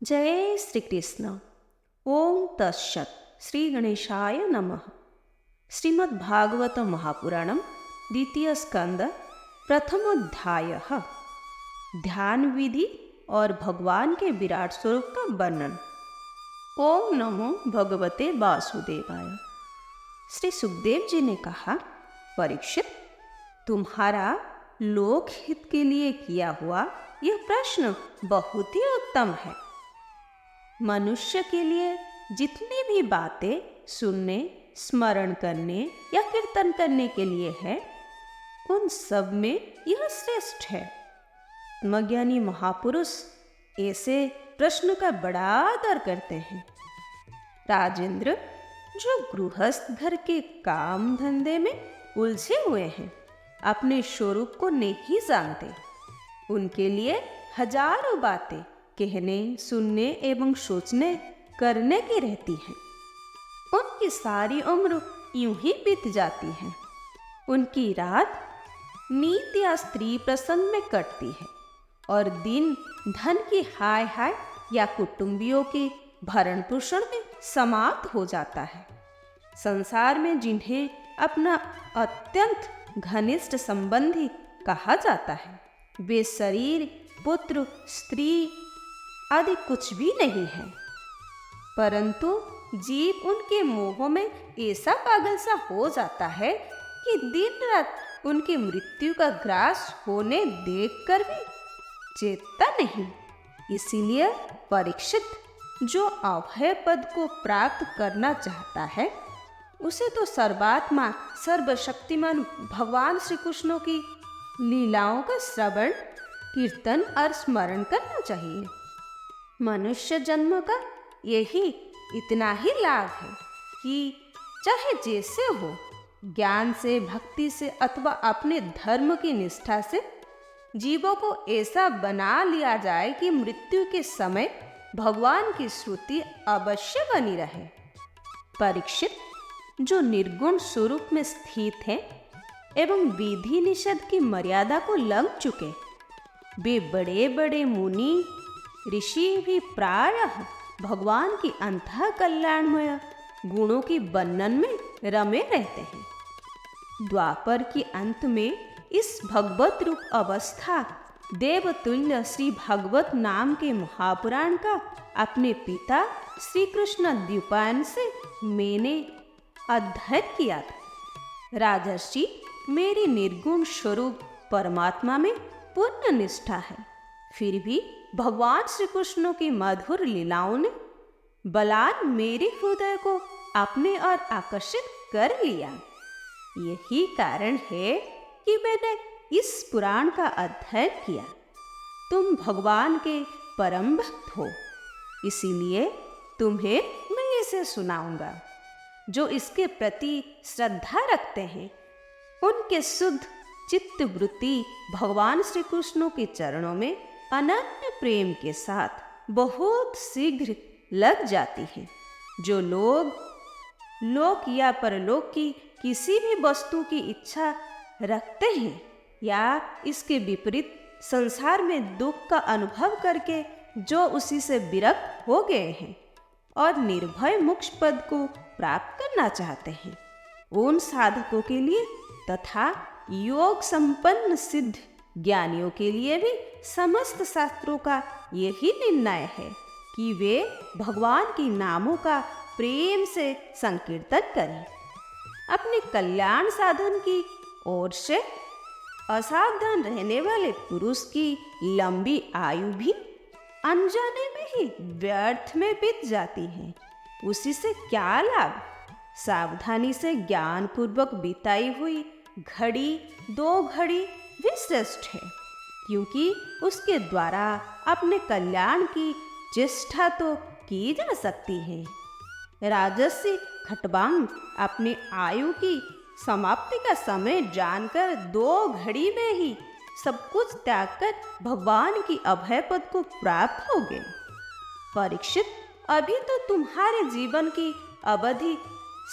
जय श्री कृष्ण। ओम तत्सत। श्री गणेशाय नमः। श्रीमद् भागवत महापुराणम द्वितीय स्कंद प्रथमोध्यायः। ध्यान विधि और भगवान के विराट स्वरूप का वर्णन। ओम नमो भगवते वासुदेवाय। श्री सुखदेव जी ने कहा, परीक्षित, तुम्हारा लोकहित के लिए किया हुआ यह प्रश्न बहुत ही उत्तम है। मनुष्य के लिए जितनी भी बातें सुनने, स्मरण करने या कीर्तन करने के लिए है, उन सब में यह श्रेष्ठ है। आत्मज्ञानी महापुरुष ऐसे प्रश्न का बड़ा आदर करते हैं। राजेंद्र, जो गृहस्थ घर के काम धंधे में उलझे हुए हैं, अपने स्वरूप को नहीं जानते, उनके लिए हजारों बातें कहने, सुनने एवं सोचने करने की रहती हैं। उनकी सारी उम्र यूं ही बीत जाती है। उनकी रात नीत या स्त्री प्रसंग में कटती है और दिन धन की हाय हाय या कुटुंबियों के भरण पोषण में समाप्त हो जाता है। संसार में जिन्हें अपना अत्यंत घनिष्ठ संबंधी कहा जाता है, वे शरीर, पुत्र, स्त्री आदि कुछ भी नहीं है, परंतु जीव उनके मोह में ऐसा पागल सा हो जाता है कि दिन रात उनकी मृत्यु का ग्रास होने देखकर भी चेतता नहीं। इसीलिए परीक्षित, जो अभय पद को प्राप्त करना चाहता है, उसे तो सर्वात्मा सर्वशक्तिमान भगवान श्री कृष्ण की लीलाओं का श्रवण, कीर्तन और स्मरण करना चाहिए। मनुष्य जन्म का यही इतना ही लाभ है कि चाहे जैसे हो, ज्ञान से, भक्ति से अथवा अपने धर्म की निष्ठा से जीवों को ऐसा बना लिया जाए कि मृत्यु के समय भगवान की श्रुति अवश्य बनी रहे। परीक्षित, जो निर्गुण स्वरूप में स्थित है एवं विधि निषेध की मर्यादा को लंघ चुके, वे बड़े बड़े मुनि ऋषि भी प्रायः भगवान की अंतः कल्याणमय गुणों की वर्णन में रमे रहते हैं। द्वापर के अंत में इस भगवत रूप अवस्था देवतुल्य श्री भागवत नाम के महापुराण का अपने पिता श्री कृष्ण द्विपायन से मैंने अध्ययन किया था। राजर्षि, मेरी निर्गुण स्वरूप परमात्मा में पूर्ण निष्ठा है, फिर भी भगवान श्री कृष्ण की मधुर लीलाओं ने बलान मेरे हृदय को अपने ओर आकर्षित कर लिया। यही कारण है कि मैंने इस पुराण का अध्ययन किया। तुम भगवान के परम भक्त हो, इसीलिए तुम्हें मैं इसे सुनाऊंगा। जो इसके प्रति श्रद्धा रखते हैं, उनके शुद्ध चित्त वृत्ति भगवान श्री कृष्ण के चरणों में अनन्य प्रेम के साथ बहुत शीघ्र लग जाती है। जो लोग लोक या परलोक की किसी भी वस्तु की इच्छा रखते हैं या इसके विपरीत संसार में दुख का अनुभव करके जो उसी से विरक्त हो गए हैं और निर्भय मोक्ष पद को प्राप्त करना चाहते हैं, उन साधकों के लिए तथा योग संपन्न सिद्ध ज्ञानियों के लिए भी समस्त शास्त्रों का यही निर्णय है कि वे भगवान के नामों का प्रेम से संकीर्तन करें। अपने कल्याण साधन की ओर से असावधान रहने वाले पुरुष की लंबी आयु भी अनजाने में ही व्यर्थ में बीत जाती है। उसी से क्या लाभ? सावधानी से ज्ञान पूर्वक बिताई हुई घड़ी 2 घड़ी भी श्रेष्ठ है, क्योंकि उसके द्वारा अपने कल्याण की चेष्टा तो की जा सकती है। राजर्षि खट्वांग अपनी आयु की समाप्ति का समय जानकर 2 घड़ी में ही सब कुछ त्याग कर भगवान की अभय पद को प्राप्त हो गए। परीक्षित, अभी तो तुम्हारे जीवन की अवधि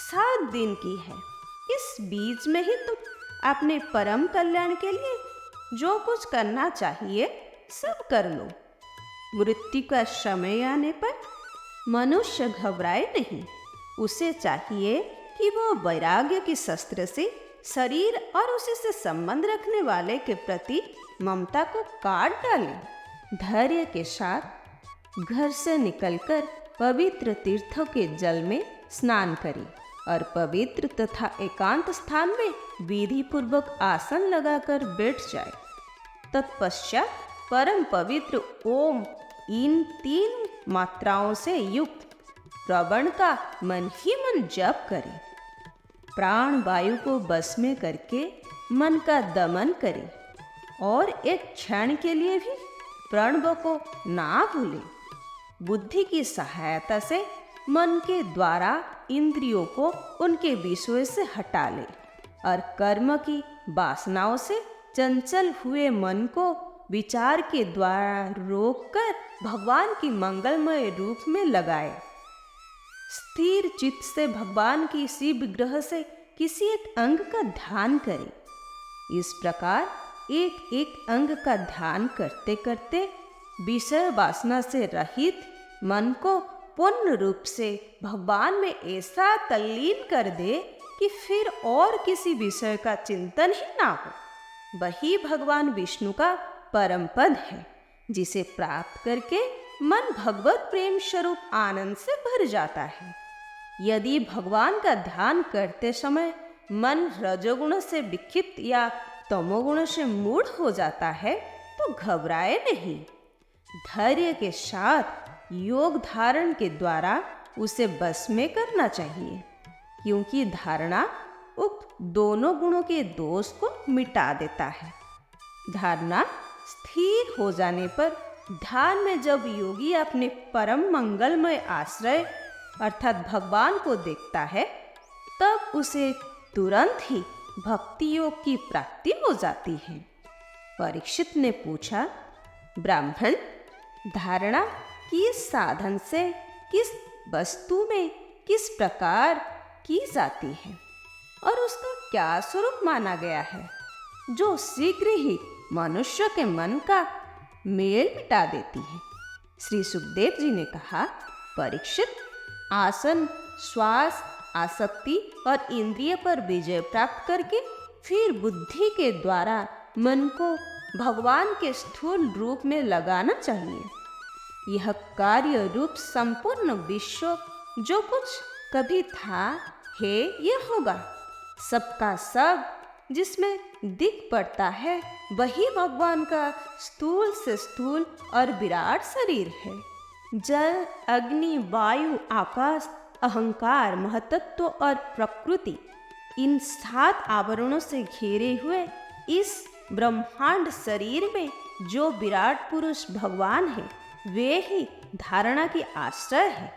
7 दिन की है। इस बीच में ही तुम अपने परम कल्याण के लिए जो कुछ करना चाहिए सब कर लो। मृत्यु का समय आने पर मनुष्य घबराए नहीं। उसे चाहिए कि वो वैराग्य के शस्त्र से शरीर और उसी से संबंध रखने वाले के प्रति ममता को काट डाले। धैर्य के साथ घर से निकलकर पवित्र तीर्थों के जल में स्नान करे और पवित्र तथा एकांत स्थान में विधि पूर्वक आसन लगाकर बैठ जाए। तत्पश्चात परम पवित्र ओम इन 3 मात्राओं से युक्त प्रवण का मन ही मन जप करे। प्राण वायु को बस में करके मन का दमन करे और एक क्षण के लिए भी प्रणव को ना भूले। बुद्धि की सहायता से मन के द्वारा इंद्रियों को उनके विषयों से हटा ले और कर्म की वासनाओं से चंचल हुए मन को विचार के द्वारा रोककर भगवान की मंगलमय रूप में लगाए। स्थिर चित्त से भगवान की इसी विग्रह से किसी एक अंग का ध्यान करे। इस प्रकार एक एक अंग का ध्यान करते करते विषय वासना से रहित मन को पूर्ण रूप से भगवान में ऐसा तल्लीन कर दे कि फिर और किसी विषय का चिंतन ही ना हो। वही भगवान विष्णु का परम पद है, जिसे प्राप्त करके मन भगवत प्रेम स्वरूप आनंद से भर जाता है। यदि भगवान का ध्यान करते समय मन रजोगुण से विक्षिप्त या तमोगुण से मूढ़ हो जाता है तो घबराए नहीं। धैर्य के साथ योग धारण के द्वारा उसे बस में करना चाहिए, क्योंकि धारणा उक्त दोनों गुणों के दोष को मिटा देता है। धारणा स्थिर हो जाने पर ध्यान में जब योगी अपने परम मंगलमय आश्रय अर्थात भगवान को देखता है, तब उसे तुरंत ही भक्ति योग की प्राप्ति हो जाती है। परीक्षित ने पूछा, ब्राह्मण, धारणा किस साधन से किस वस्तु में किस प्रकार की जाती है और उसका क्या स्वरूप माना गया है, जो शीघ्र ही मनुष्य के मन का मेल मिटा देती है? श्री सुखदेव जी ने कहा, परीक्षित, आसन, श्वास, आसक्ति और इंद्रिय पर विजय प्राप्त करके फिर बुद्धि के द्वारा मन को भगवान के स्थूल रूप में लगाना चाहिए। यह कार्य रूप संपूर्ण विश्व जो कुछ कभी था है ये होगा। सबका सब जिसमें दिख पड़ता है वही भगवान का स्थूल से स्थूल और विराट शरीर है। जल, अग्नि, वायु, आकाश, अहंकार, महतत्व और प्रकृति, इन 7 आवरणों से घेरे हुए इस ब्रह्मांड शरीर में जो विराट पुरुष भगवान है, वे ही धारणा की आश्रय है।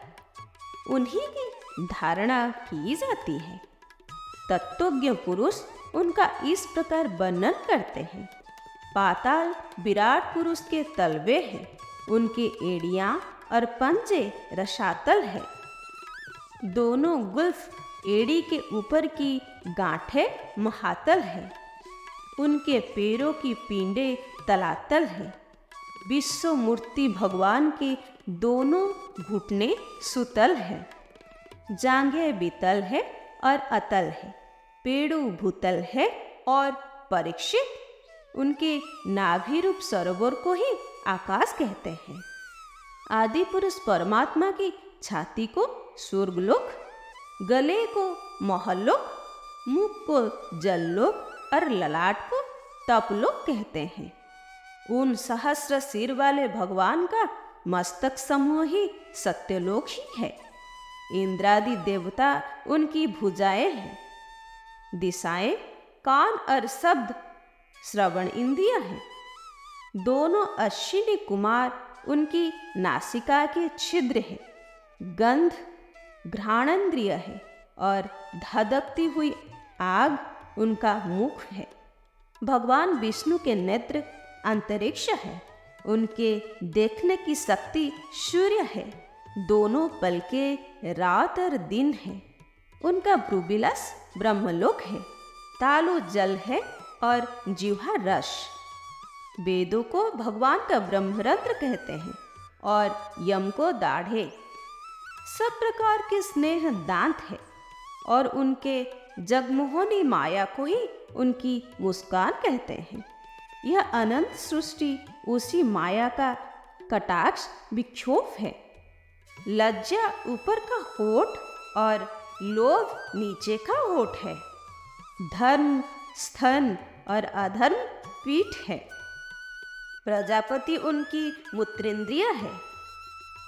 उन्हीं की धारणा की जाती है। तत्वज्ञ पुरुष उनका इस प्रकार वर्णन करते हैं। पाताल विराट पुरुष के तलवे हैं, उनके एड़ियां और पंजे रसातल है। दोनों गुल्फ एड़ी के ऊपर की गांठें महातल है, उनके पैरों की पींडे तलातल है। विश्व मूर्ति भगवान के दोनों घुटने सुतल है, जांघें वितल है और अतल है, पेड़ू भूतल है और परीक्षित, उनके नाभि रूप सरोवर को ही आकाश कहते हैं। आदि पुरुष परमात्मा की छाती को स्वर्गलोक, गले को महलोक, मुख को जललोक और ललाट को तपलोक कहते हैं। उन सहस्र सिर वाले भगवान का मस्तक समूह ही सत्यलोक ही है। इंद्रादि देवता उनकी भुजाएं हैं। दिशाएं कान और शब्द श्रवण इंद्रियां हैं। दोनों अश्विनी कुमार उनकी नासिका के छिद्र है। गंध घ्राणेन्द्रिय है और धधकती हुई आग उनका मुख है। भगवान विष्णु के नेत्र अंतरिक्ष है, उनके देखने की शक्ति सूर्य है। दोनों पलके रात और दिन है। उनका भ्रूविलास ब्रह्मलोक है। तालु जल है और जिह्वा रस। वेदों को भगवान का ब्रह्मरंध्र कहते हैं। और यम को दाढ़े। सब प्रकार के स्नेह दांत है और उनके जगमोहनी माया को ही उनकी मुस्कान कहते हैं। यह अनंत सृष्टि उसी माया का कटाक्ष विक्षोभ है। लज्जा ऊपर का होठ और लोभ नीचे का होठ है। धर्म स्तन और अधर्म पीठ है। प्रजापति उनकी मूत्रेंद्रिय है।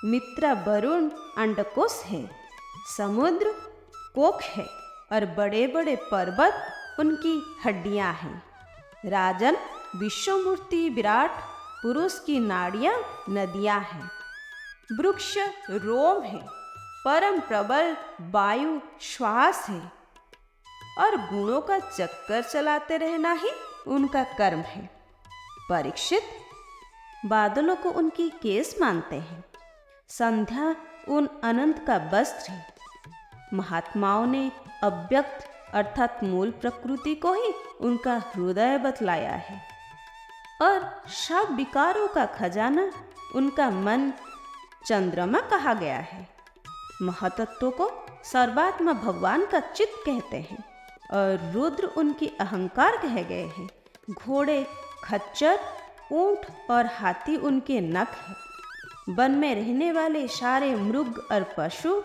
मित्र वरुण अंडकोश है। समुद्र कोख है और बड़े बड़े पर्वत उनकी हड्डियां हैं। राजन विश्वमूर्ति विराट पुरुष की नाड़ियां नदियां हैं। वृक्ष रोम है। परम प्रबल वायु श्वास है और गुणों का चक्कर चलाते रहना ही उनका कर्म है। परीक्षित, बादलों को उनकी केस मानते हैं। संध्या उन अनंत का वस्त्र है। महात्माओं ने अव्यक्त अर्थात मूल प्रकृति को ही उनका हृदय बतलाया है और सब विकारों का खजाना उनका मन चंद्रमा कहा गया है। महतत्व को सर्वात्मा भगवान का चित्त कहते हैं और रुद्र उनकी अहंकार कहे गए हैं। घोड़े खच्चर ऊंट और हाथी उनके नख हैं। वन में रहने वाले सारे मृग और पशु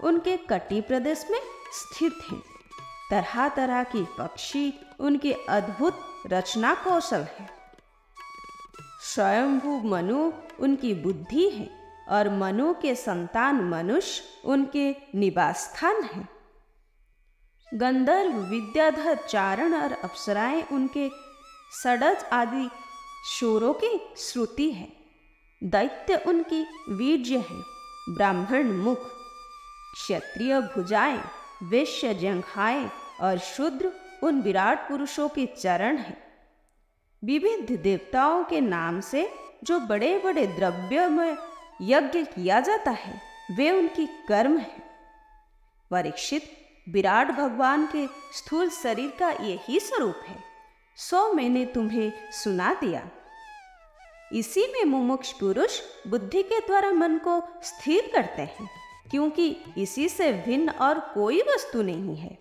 उनके कटी प्रदेश में स्थित हैं। तरह तरह की पक्षी उनके अद्भुत रचना कौशल है। स्वयंभू मनु उनकी बुद्धि है और मनु के संतान मनुष्य उनके निवास स्थान है। गंधर्व विद्याधर चारण और अप्सराएं उनके सडज आदि शोरों की श्रुति है। दैत्य उनकी वीर्य है। ब्राह्मण मुख, क्षत्रिय भुजाएं, वैश्य जंघाएं और शूद्र उन विराट पुरुषों के चरण हैं। विविध देवताओं के नाम से जो बड़े बड़े द्रव्य में यज्ञ किया जाता है वे उनकी कर्म है। परीक्षित, विराट भगवान के स्थूल शरीर का यही स्वरूप है। सो मैंने तुम्हें सुना दिया। इसी में मुमुक्ष पुरुष बुद्धि के द्वारा मन को स्थिर करते हैं, क्योंकि इसी से भिन्न और कोई वस्तु नहीं है।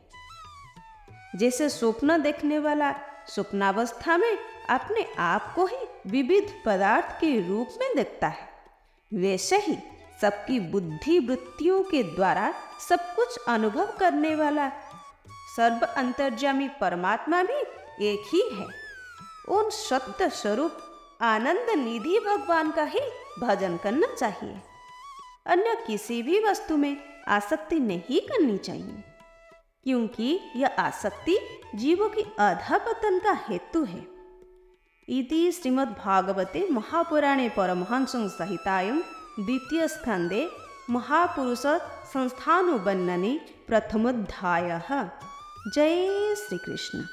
जैसे स्वप्न देखने वाला स्वप्नावस्था में अपने आप को ही विविध पदार्थ के रूप में देखता है, वैसे ही सबकी बुद्धि वृत्तियों के द्वारा सब कुछ अनुभव करने वाला सर्व अंतर्यामी परमात्मा भी एक ही है। उन सत्य स्वरूप आनंद निधि भगवान का ही भजन करना चाहिए। अन्य किसी भी वस्तु में आसक्ति नहीं करनी चाहिए, क्योंकि यह आसक्ति जीवों की अधःपतन का हेतु है। इति श्रीमद्भागवते महापुराणे परमहंस संहितायां द्वितीय स्कंदे महापुरुष संस्थानुवर्णने प्रथमोऽध्यायः। जय श्री कृष्ण।